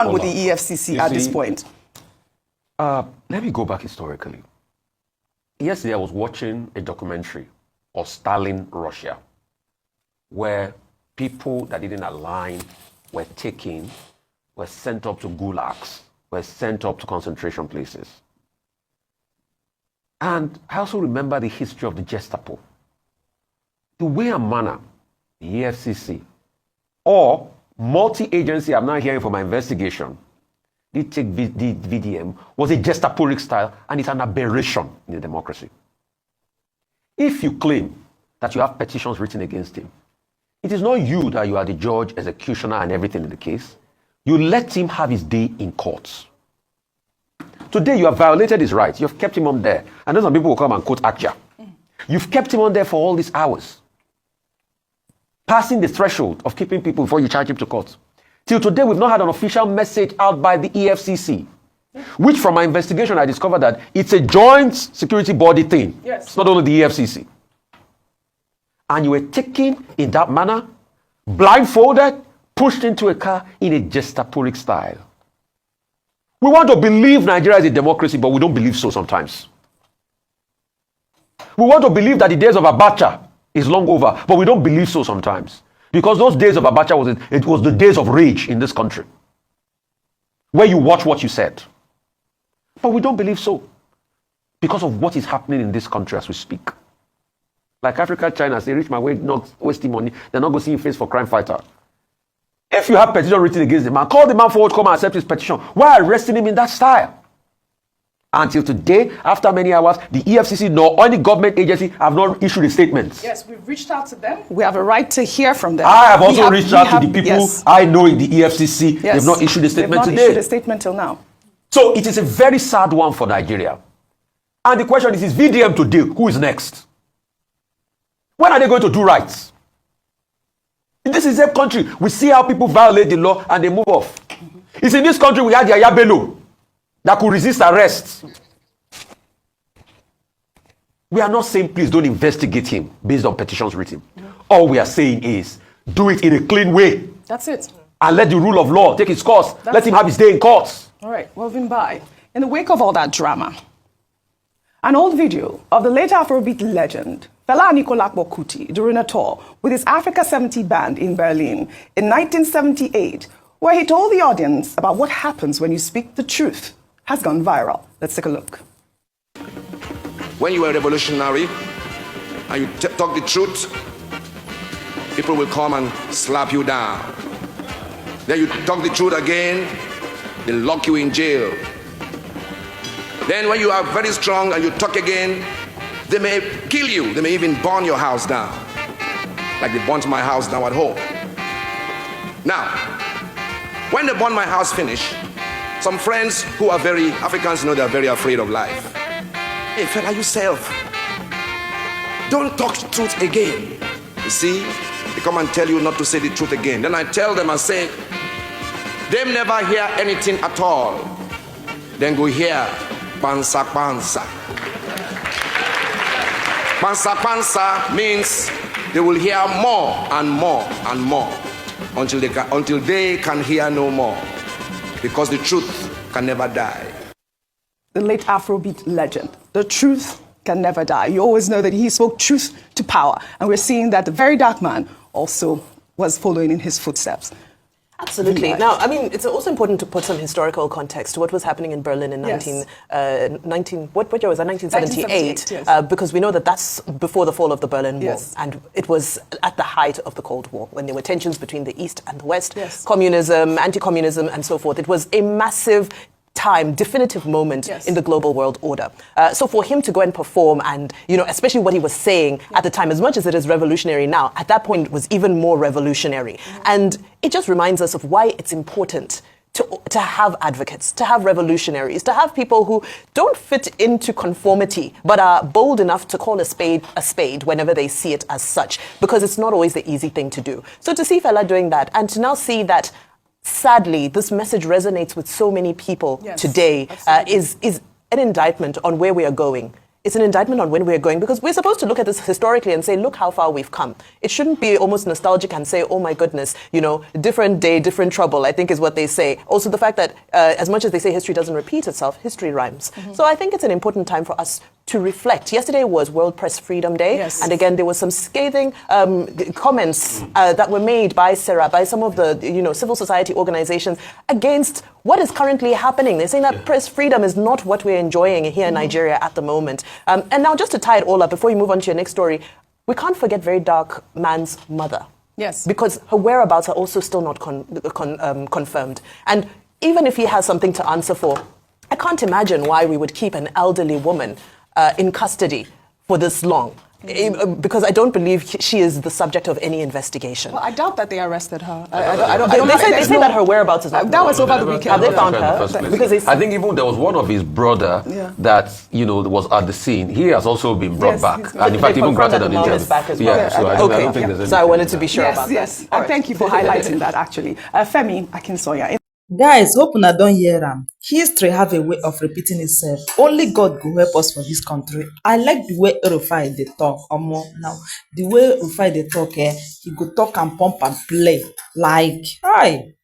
with the EFCC at this point? Let me go back historically. Yesterday, I was watching a documentary of Stalin, Russia, where people that didn't align were taken, were sent up to gulags, were sent up to concentration places. And I also remember the history of the Gestapo. The way and manner the EFCC or multi-agency, I'm not hearing from my investigation, did take the VDM was a Gestaporic style, and it's an aberration in a democracy. If you claim that you have petitions written against him, it is not you that you are the judge, executioner, and everything in the case. You let him have his day in courts. Today, you have violated his rights. You have kept him on there. And then some people will come and quote Akja. You've kept him on there for all these hours, passing the threshold of keeping people before you charge him to court. Till today, we've not had an official message out by the EFCC, which from my investigation, I discovered that it's a joint security body thing. Yes. It's not only the EFCC. And you were taken in that manner, blindfolded, pushed into a car in a Gestaporic style. We want to believe Nigeria is a democracy, but we don't believe so sometimes. We want to believe that the days of Abacha is long over, but we don't believe so sometimes. Because those days of Abacha was the days of rage in this country, where you watch what you said. But we don't believe so because of what is happening in this country as we speak. Like Africa, China, say, reach my way, not wasting money. They're not going to see him face for crime fighter. If you have petition written against the man, call the man forward, come and accept his petition. Why arresting him in that style? Until today, after many hours, the EFCC nor any government agency have not issued a statement. Yes, we've reached out to them. We have a right to hear from them. I have also reached out to the people I know in the EFCC. Yes. They've not issued a statement today. They've not issued a statement till now. So it is a very sad one for Nigeria. And the question is VDM today, who is next? When are they going to do right? This is a country. We see how people violate the law and they move off. It's in this country we had Yaya Bello that could resist arrest. We are not saying please don't investigate him based on petitions written. All we are saying is do it in a clean way. That's it. And let the rule of law take its course. Let him have his day in court. All right, moving by. In the wake of all that drama, an old video of the late Afrobeat legend Fela Anikulapo Kuti during a tour with his Africa 70 band in Berlin in 1978, where he told the audience about what happens when you speak the truth, has gone viral. Let's take a look. When you are revolutionary and you talk the truth, people will come and slap you down. Then you talk the truth again, they lock you in jail. Then when you are very strong and you talk again, they may kill you. They may even burn your house down, like they burnt my house down at home. Now, when they burn my house finish, some friends who are very Africans know they're very afraid of life. Hey, fella, yourself, don't talk the truth again. You see, they come and tell you not to say the truth again. Then I tell them and say, they never hear anything at all. Then go hear pansa pansa. Pansa pansa means they will hear more and more and more until they can hear no more, because the truth can never die. The late Afrobeat legend, the truth can never die. You always know that he spoke truth to power, and we're seeing that the Verydarkman also was following in his footsteps. Absolutely. Now, I mean, it's also important to put some historical context to what was happening in Berlin in Yes. 1978, yes. Because we know that that's before the fall of the Berlin Wall. Yes. And it was at the height of the Cold War, when there were tensions between the East and the West, Yes. communism, anti-communism, and so forth. It was a massive time, definitive moment Yes. in the global world order. So for him to go and perform and, you know, especially what he was saying at the time, as much as it is revolutionary now, at that point it was even more revolutionary. And it just reminds us of why it's important to have advocates, to have revolutionaries, to have people who don't fit into conformity, but are bold enough to call a spade whenever they see it as such, because it's not always the easy thing to do. So to see Fela doing that, and to now see that sadly, this message resonates with so many people Yes, today is an indictment on where we are going it's an indictment on when we're going, because we're supposed to look at this historically and say, look how far we've come. It shouldn't be almost nostalgic and say, oh my goodness, different day, different trouble, I think is what they say. Also the fact that as much as they say history doesn't repeat itself, history rhymes. So I think it's an important time for us to reflect. Yesterday was World Press Freedom Day. Yes. And again, there was some scathing comments that were made by Sarah, by some of the civil society organizations against what is currently happening. They're saying that press freedom is not what we're enjoying here in Nigeria at the moment. And now just to tie it all up, before you move on to your next story, we can't forget Verydarkman's mother. Yes. Because her whereabouts are also still not confirmed. And even if he has something to answer for, I can't imagine why we would keep an elderly woman in custody for this long. Because I don't believe she is the subject of any investigation. Well, I doubt that they arrested her. They say that her whereabouts is not that was over the Never- weekend. Have they found in the her? first place. Because I think even there was one of his brother that was at the scene. He has also been brought Yes, back, he's- and in fact They even confirmed granted that an the mom interview. is back as Yeah, well. so I don't think there's So I anything wanted in to be that. sure Yes, about yes. that. And thank you for highlighting that, actually. Femi Akinsoya. Guys, hope una don hear am. History have a way of repeating itself. Only God go help us for this country. I like the way Rufai dey talk. Now the way Rufai dey talk, he go talk and pump and play like, hi.